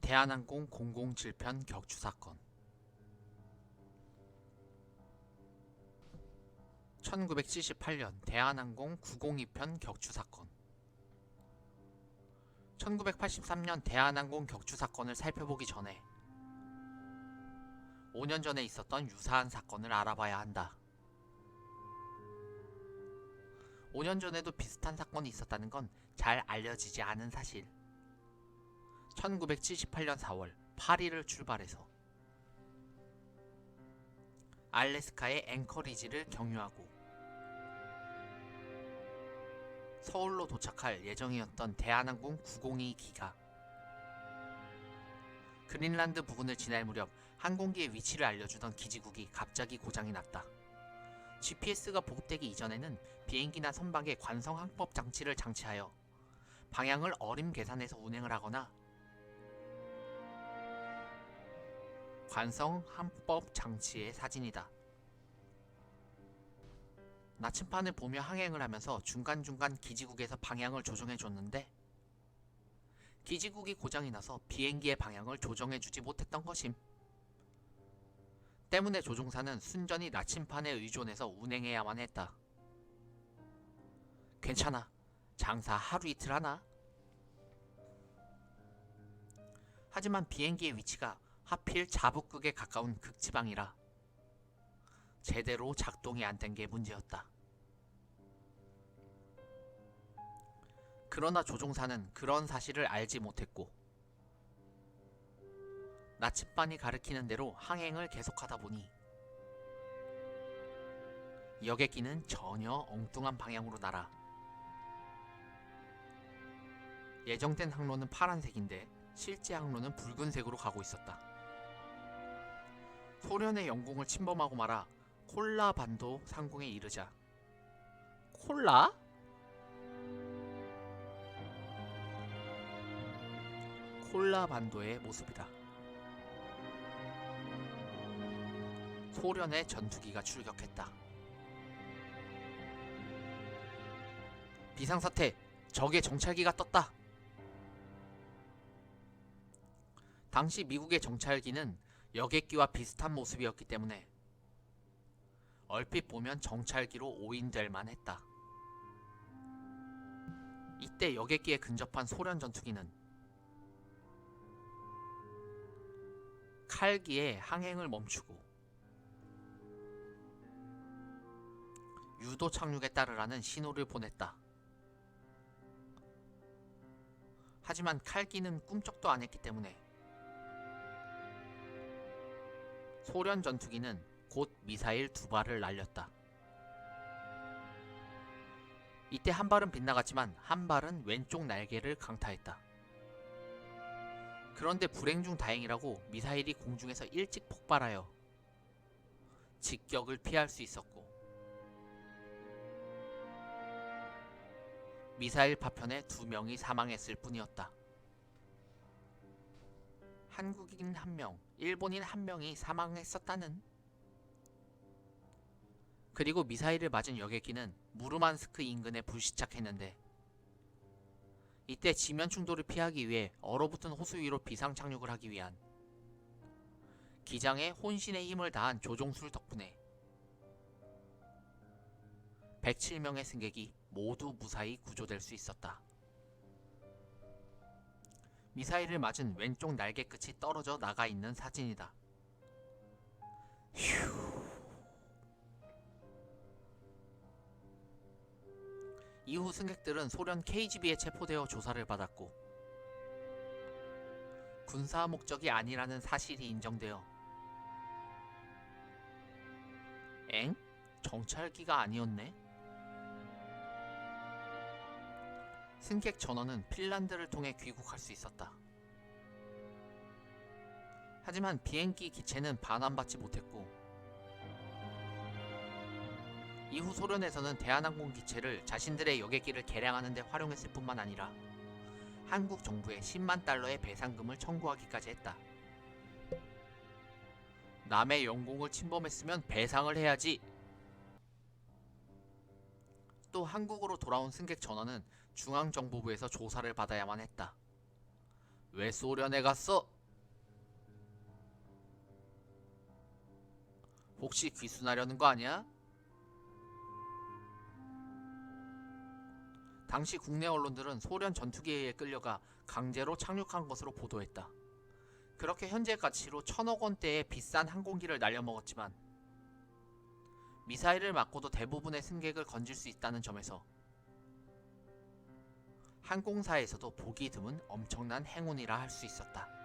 대한항공 007편 격추사건. 1978년 대한항공 902편 격추사건. 1983년 대한항공 격추사건을 살펴보기 전에 5년 전에 있었던 유사한 사건을 알아봐야 한다. 5년 전에도 비슷한 사건이 있었다는 건 잘 알려지지 않은 사실. 1978년 4월 파리를 출발해서 알래스카의 앵커리지를 경유하고 서울로 도착할 예정이었던 대한항공 902기가 그린란드 부근을 지날 무렵 항공기의 위치를 알려주던 기지국이 갑자기 고장이 났다. GPS가 보급되기 이전에는 비행기나 선박에 관성 항법 장치를 장치하여 방향을 어림 계산해서 운행을 하거나 관성 항법 장치의 사진이다. 나침판을 보며 항행을 하면서 중간중간 기지국에서 방향을 조정해줬는데 기지국이 고장이 나서 비행기의 방향을 조정해주지 못했던 것임. 때문에 조종사는 순전히 나침판에 의존해서 운행해야만 했다. 괜찮아. 장사 하루 이틀 하나? 하지만 비행기의 위치가 하필 자북극에 가까운 극지방이라 제대로 작동이 안 된 게 문제였다. 그러나 조종사는 그런 사실을 알지 못했고 나침반이 가리키는 대로 항행을 계속하다 보니 여객기는 전혀 엉뚱한 방향으로 날아 예정된 항로는 파란색인데 실제 항로는 붉은색으로 가고 있었다. 소련의 영공을 침범하고 말아 콜라 반도 상공에 이르자 콜라? 콜라 반도의 모습이다. 소련의 전투기가 출격했다. 비상사태! 적의 정찰기가 떴다! 당시 미국의 정찰기는 여객기와 비슷한 모습이었기 때문에 얼핏 보면 정찰기로 오인될 만했다. 이때 여객기에 근접한 소련 전투기는 칼기에 항행을 멈추고 유도 착륙에 따르라는 신호를 보냈다. 하지만 칼기는 꿈쩍도 안 했기 때문에 소련 전투기는 곧 미사일 2발을 날렸다. 이때 한 발은 빗나갔지만 한 발은 왼쪽 날개를 강타했다. 그런데 불행 중 다행이라고 미사일이 공중에서 일찍 폭발하여 직격을 피할 수 있었고 미사일 파편에 2명이 사망했을 뿐이었다. 한국인 1명, 일본인 1명이 사망했었다는. 그리고 미사일을 맞은 여객기는 무르만스크 인근에 불시착했는데 이때 지면 충돌을 피하기 위해 얼어붙은 호수 위로 비상 착륙을 하기 위한 기장의 혼신의 힘을 다한 조종술 덕분에 107명의 승객이 모두 무사히 구조될 수 있었다. 미사일을 맞은 왼쪽 날개 끝이 떨어져 나가 있는 사진이다. 휴. 이후 승객들은 소련 KGB에 체포되어 조사를 받았고 군사 목적이 아니라는 사실이 인정되어 엥? 정찰기가 아니었네? 승객 전원은 핀란드를 통해 귀국할 수 있었다. 하지만 비행기 기체는 반환받지 못했고 이후 소련에서는 대한항공 기체를 자신들의 여객기를 개량하는 데 활용했을 뿐만 아니라 한국 정부에 10만 달러의 배상금을 청구하기까지 했다. 남의 영공을 침범했으면 배상을 해야지. 또 한국으로 돌아온 승객 전원은 중앙정보부에서 조사를 받아야만 했다. 왜 소련에 갔어? 혹시 귀순하려는 거 아니야? 당시 국내 언론들은 소련 전투기에 끌려가 강제로 착륙한 것으로 보도했다. 그렇게 현재 가치로 1,000억 원대의 비싼 항공기를 날려먹었지만 미사일을 맞고도 대부분의 승객을 건질 수 있다는 점에서 항공사에서도 보기 드문 엄청난 행운이라 할 수 있었다.